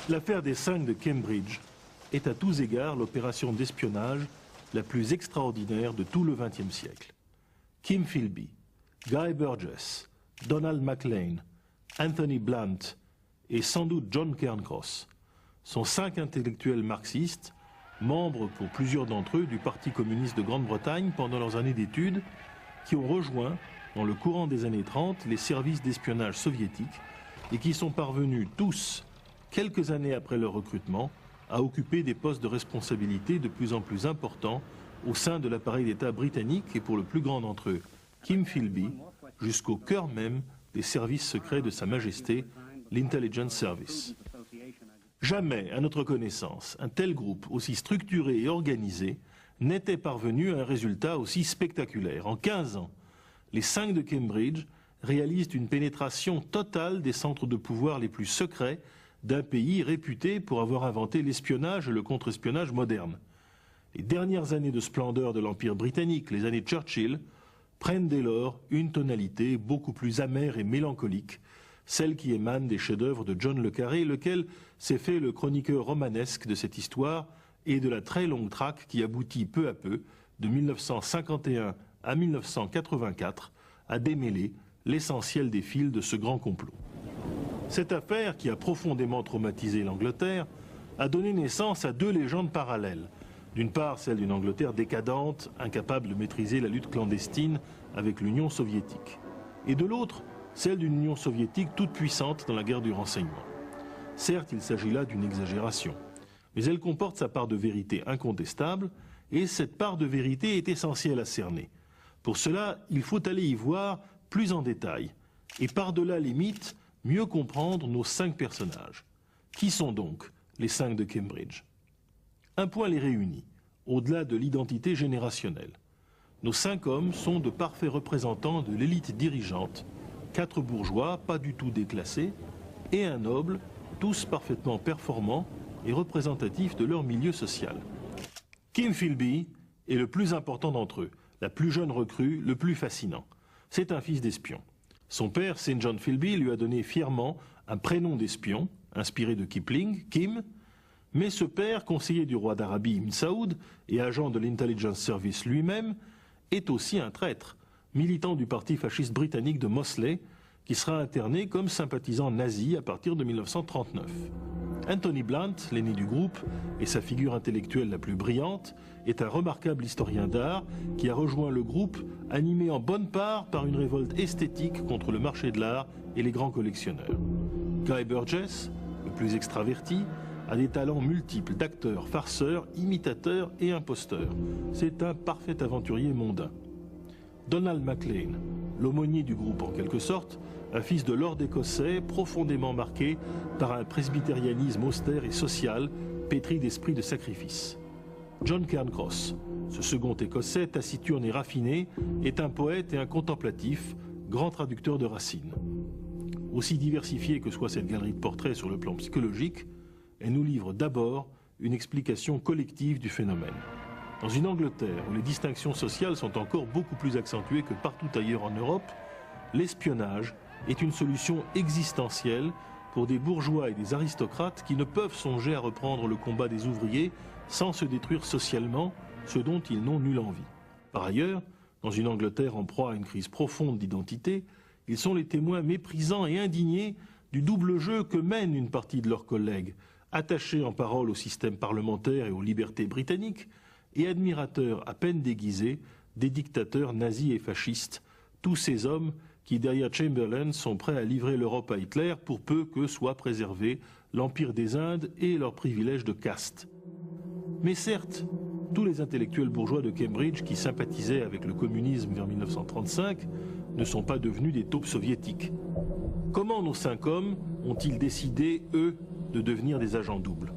L'affaire des 5 de Cambridge est à tous égards l'opération d'espionnage la plus extraordinaire de tout le XXe siècle. Kim Philby, Guy Burgess, Donald Maclean, Anthony Blunt et sans doute John Cairncross sont 5 intellectuels marxistes, membres pour plusieurs d'entre eux du Parti communiste de Grande-Bretagne pendant leurs années d'études, qui ont rejoint, dans le courant des années 30, les services d'espionnage soviétiques et qui sont parvenus tous, quelques années après leur recrutement, à occuper des postes de responsabilité de plus en plus importants au sein de l'appareil d'État britannique et pour le plus grand d'entre eux, Kim Philby, jusqu'au cœur même des services secrets de Sa Majesté, l'Intelligence Service. Jamais, à notre connaissance, un tel groupe aussi structuré et organisé n'était parvenu à un résultat aussi spectaculaire. En 15 ans, les 5 de Cambridge réalisent une pénétration totale des centres de pouvoir les plus secrets d'un pays réputé pour avoir inventé l'espionnage et le contre-espionnage moderne. Les dernières années de splendeur de l'Empire britannique, les années Churchill, prennent dès lors une tonalité beaucoup plus amère et mélancolique, celle qui émane des chefs-d'œuvre de John le Carré, lequel s'est fait le chroniqueur romanesque de cette histoire et de la très longue traque qui aboutit peu à peu, de 1951 à 1984, à démêler l'essentiel des fils de ce grand complot. Cette affaire, qui a profondément traumatisé l'Angleterre, a donné naissance à 2 légendes parallèles. D'une part, celle d'une Angleterre décadente, incapable de maîtriser la lutte clandestine avec l'Union soviétique. Et de l'autre, celle d'une Union soviétique toute puissante dans la guerre du renseignement. Certes, il s'agit là d'une exagération, mais elle comporte sa part de vérité incontestable, et cette part de vérité est essentielle à cerner. Pour cela, il faut aller y voir plus en détail, et par-delà les mythes, mieux comprendre nos 5 personnages. Qui sont donc les 5 de Cambridge? Un point les réunit, au-delà de l'identité générationnelle. Nos 5 hommes sont de parfaits représentants de l'élite dirigeante, 4 bourgeois, pas du tout déclassés, et un noble, tous parfaitement performants et représentatifs de leur milieu social. Kim Philby est le plus important d'entre eux, la plus jeune recrue, le plus fascinant. C'est un fils d'espion. Son père, St. John Philby, lui a donné fièrement un prénom d'espion, inspiré de Kipling, Kim, mais ce père, conseiller du roi d'Arabie Ibn Saoud et agent de l'Intelligence Service lui-même, est aussi un traître, militant du parti fasciste britannique de Mosley, qui sera interné comme sympathisant nazi à partir de 1939. Anthony Blunt, l'aîné du groupe, et sa figure intellectuelle la plus brillante, est un remarquable historien d'art qui a rejoint le groupe animé en bonne part par une révolte esthétique contre le marché de l'art et les grands collectionneurs. Guy Burgess, le plus extraverti, a des talents multiples d'acteur, farceur, imitateur et imposteur. C'est un parfait aventurier mondain. Donald Maclean, l'aumônier du groupe en quelque sorte, un fils de lord écossais profondément marqué par un presbytérianisme austère et social, pétri d'esprit de sacrifice. John Cairncross, ce second écossais taciturne et raffiné, est un poète et un contemplatif, grand traducteur de Racine. Aussi diversifiée que soit cette galerie de portraits sur le plan psychologique, elle nous livre d'abord une explication collective du phénomène. Dans une Angleterre où les distinctions sociales sont encore beaucoup plus accentuées que partout ailleurs en Europe, l'espionnage est une solution existentielle pour des bourgeois et des aristocrates qui ne peuvent songer à reprendre le combat des ouvriers sans se détruire socialement, ce dont ils n'ont nulle envie. Par ailleurs, dans une Angleterre en proie à une crise profonde d'identité, ils sont les témoins méprisants et indignés du double jeu que mène une partie de leurs collègues, attachés en parole au système parlementaire et aux libertés britanniques, et admirateurs à peine déguisés des dictateurs nazis et fascistes, tous ces hommes qui, derrière Chamberlain, sont prêts à livrer l'Europe à Hitler pour peu que soit préservé l'Empire des Indes et leurs privilèges de caste. Mais certes, tous les intellectuels bourgeois de Cambridge qui sympathisaient avec le communisme vers 1935 ne sont pas devenus des taupes soviétiques. Comment nos 5 hommes ont-ils décidé, eux, de devenir des agents doubles?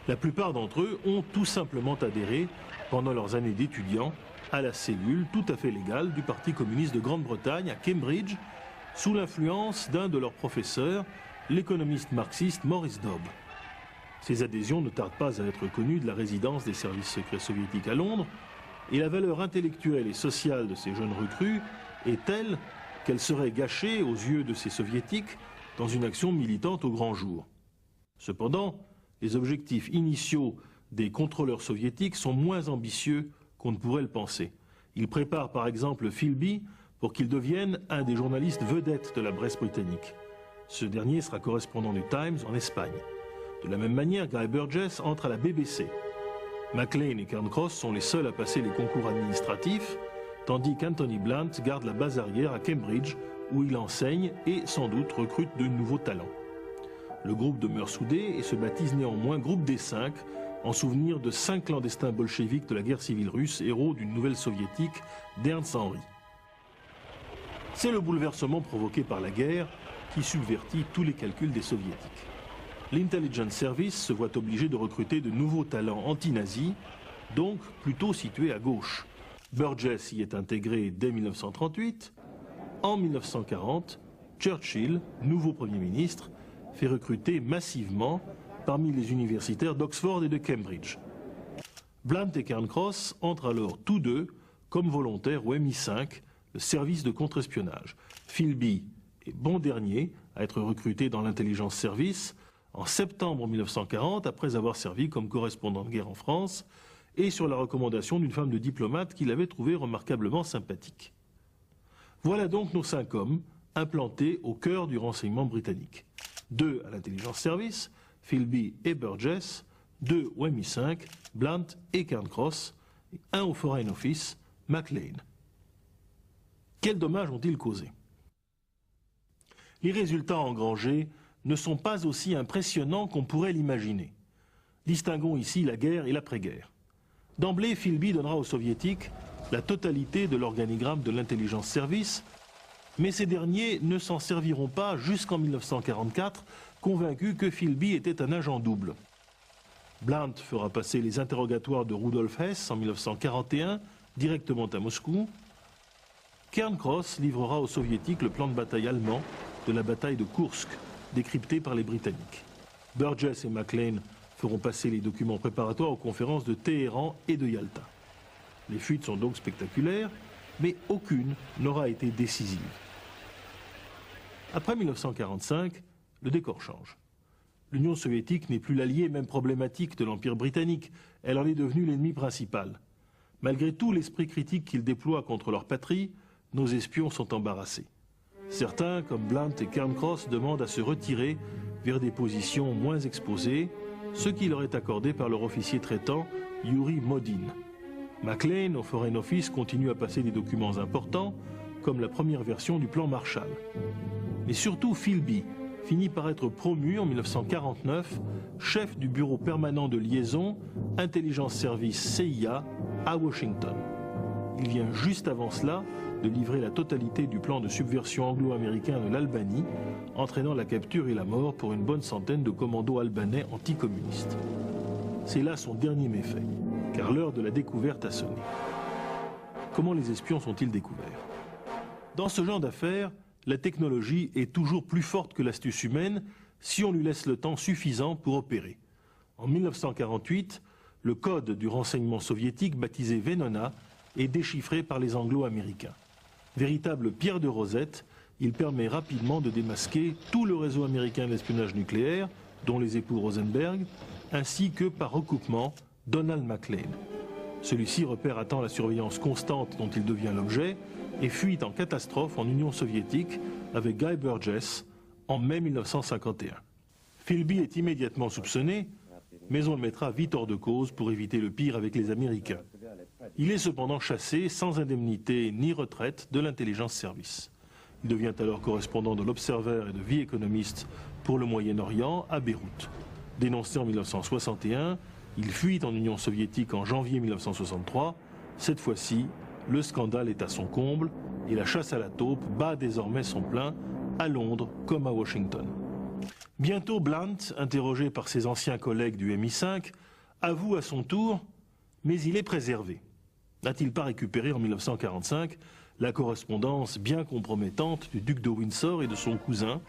La plupart d'entre eux ont tout simplement adhéré, pendant leurs années d'étudiants, à la cellule tout à fait légale du Parti communiste de Grande-Bretagne à Cambridge, sous l'influence d'un de leurs professeurs, l'économiste marxiste Maurice Dobb. Ces adhésions ne tardent pas à être connues de la résidence des services secrets soviétiques à Londres, et la valeur intellectuelle et sociale de ces jeunes recrues est telle qu'elle serait gâchée aux yeux de ces soviétiques dans une action militante au grand jour. Cependant, les objectifs initiaux des contrôleurs soviétiques sont moins ambitieux qu'on ne pourrait le penser. Ils préparent par exemple Philby pour qu'il devienne un des journalistes vedettes de la presse britannique. Ce dernier sera correspondant du Times en Espagne. De la même manière, Guy Burgess entre à la BBC. Maclean et Cairncross sont les seuls à passer les concours administratifs, tandis qu'Anthony Blunt garde la base arrière à Cambridge, où il enseigne et sans doute recrute de nouveaux talents. Le groupe demeure soudé et se baptise néanmoins Groupe des 5, en souvenir de 5 clandestins bolcheviques de la guerre civile russe, héros d'une nouvelle soviétique d'Ernst Henry. C'est le bouleversement provoqué par la guerre qui subvertit tous les calculs des soviétiques. L'Intelligence Service se voit obligé de recruter de nouveaux talents anti-nazis, donc plutôt situés à gauche. Burgess y est intégré dès 1938. En 1940, Churchill, nouveau Premier ministre, fait recruter massivement parmi les universitaires d'Oxford et de Cambridge. Blunt et Cairncross entrent alors tous deux comme volontaires au MI5, le service de contre-espionnage. Philby est bon dernier à être recruté dans l'Intelligence Service en septembre 1940, après avoir servi comme correspondant de guerre en France, et sur la recommandation d'une femme de diplomate qu'il avait trouvée remarquablement sympathique. Voilà donc nos 5 hommes implantés au cœur du renseignement britannique. 2 à l'Intelligence Service, Philby et Burgess, 2 au MI5, Blunt et Cairncross, et 1 au Foreign Office, Maclean. Quels dommages ont-ils causés? Les résultats engrangés ne sont pas aussi impressionnants qu'on pourrait l'imaginer. Distinguons ici la guerre et l'après-guerre. D'emblée, Philby donnera aux soviétiques la totalité de l'organigramme de l'Intelligence Service, mais ces derniers ne s'en serviront pas jusqu'en 1944, convaincus que Philby était un agent double. Blunt fera passer les interrogatoires de Rudolf Hess en 1941 directement à Moscou. Cairncross livrera aux soviétiques le plan de bataille allemand de la bataille de Kursk, décrypté par les Britanniques. Burgess et Maclean feront passer les documents préparatoires aux conférences de Téhéran et de Yalta. Les fuites sont donc spectaculaires, mais aucune n'aura été décisive. Après 1945, le décor change. L'Union soviétique n'est plus l'allié, même problématique, de l'Empire britannique. Elle en est devenue l'ennemi principal. Malgré tout l'esprit critique qu'ils déploient contre leur patrie, nos espions sont embarrassés. Certains, comme Blunt et Cairncross, demandent à se retirer vers des positions moins exposées, ce qui leur est accordé par leur officier traitant, Yuri Modin. Maclean, au Foreign Office, continue à passer des documents importants, comme la première version du plan Marshall. Mais surtout, Philby finit par être promu en 1949 chef du bureau permanent de liaison Intelligence Service CIA à Washington. Il vient juste avant cela de livrer la totalité du plan de subversion anglo-américain de l'Albanie, entraînant la capture et la mort pour une bonne centaine de commandos albanais anticommunistes. C'est là son dernier méfait, car l'heure de la découverte a sonné. Comment les espions sont-ils découverts? Dans ce genre d'affaires, la technologie est toujours plus forte que l'astuce humaine si on lui laisse le temps suffisant pour opérer. En 1948, le code du renseignement soviétique, baptisé Venona, est déchiffré par les Anglo-Américains. Véritable pierre de Rosette, il permet rapidement de démasquer tout le réseau américain d'espionnage nucléaire, dont les époux Rosenberg, ainsi que par recoupement Donald Maclean. Celui-ci repère à temps la surveillance constante dont il devient l'objet et fuit en catastrophe en Union soviétique avec Guy Burgess en mai 1951. Philby est immédiatement soupçonné, mais on le mettra vite hors de cause pour éviter le pire avec les Américains. Il est cependant chassé sans indemnité ni retraite de l'Intelligence Service. Il devient alors correspondant de l'Observer et de The Economist pour le Moyen-Orient à Beyrouth. Dénoncé en 1961, il fuit en Union soviétique en janvier 1963. Cette fois-ci, le scandale est à son comble et la chasse à la taupe bat désormais son plein à Londres comme à Washington. Bientôt, Blunt, interrogé par ses anciens collègues du MI5, avoue à son tour, mais il est préservé. N'a-t-il pas récupéré en 1945 la correspondance bien compromettante du duc de Windsor et de son cousin,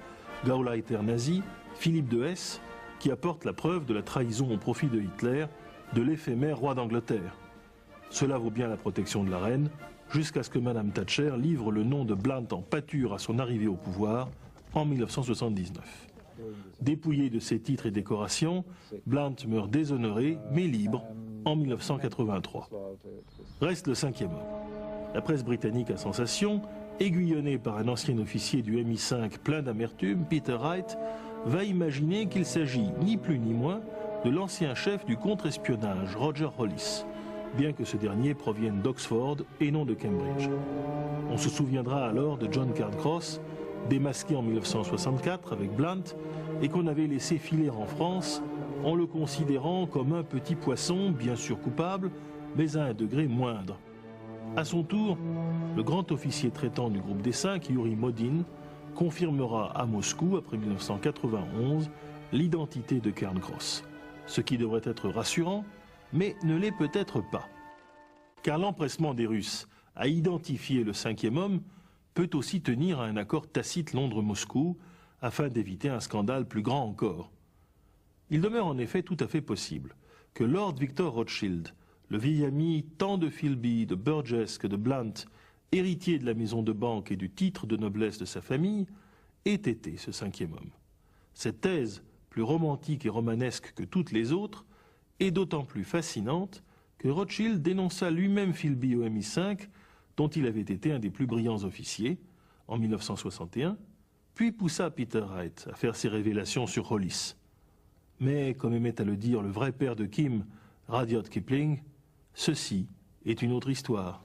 Gauleiter nazi, Philippe de Hesse, qui apporte la preuve de la trahison au profit de Hitler de l'éphémère roi d'Angleterre? Cela vaut bien la protection de la reine, jusqu'à ce que Madame Thatcher livre le nom de Blunt en pâture à son arrivée au pouvoir en 1979. Dépouillé de ses titres et décorations, Blunt meurt déshonoré mais libre en 1983. Reste le cinquième homme. La presse britannique à sensation, aiguillonnée par un ancien officier du MI5 plein d'amertume, Peter Wright, va imaginer qu'il s'agit ni plus ni moins de l'ancien chef du contre-espionnage, Roger Hollis, bien que ce dernier provienne d'Oxford et non de Cambridge. On se souviendra alors de John Cairncross, démasqué en 1964 avec Blunt, et qu'on avait laissé filer en France en le considérant comme un petit poisson, bien sûr coupable, mais à un degré moindre. À son tour, le grand officier traitant du groupe des 5, Yuri Modin, confirmera à Moscou, après 1991, l'identité de Cairncross. Ce qui devrait être rassurant, mais ne l'est peut-être pas. Car l'empressement des Russes à identifier le cinquième homme peut aussi tenir à un accord tacite Londres-Moscou afin d'éviter un scandale plus grand encore. Il demeure en effet tout à fait possible que Lord Victor Rothschild, le vieil ami tant de Philby, de Burgess que de Blunt, héritier de la maison de banque et du titre de noblesse de sa famille, ait été ce cinquième homme. Cette thèse, plus romantique et romanesque que toutes les autres, est d'autant plus fascinante que Rothschild dénonça lui-même Philby au MI5, dont il avait été un des plus brillants officiers, en 1961, puis poussa Peter Wright à faire ses révélations sur Hollis. Mais, comme aimait à le dire le vrai père de Kim, Rudyard Kipling, ceci est une autre histoire.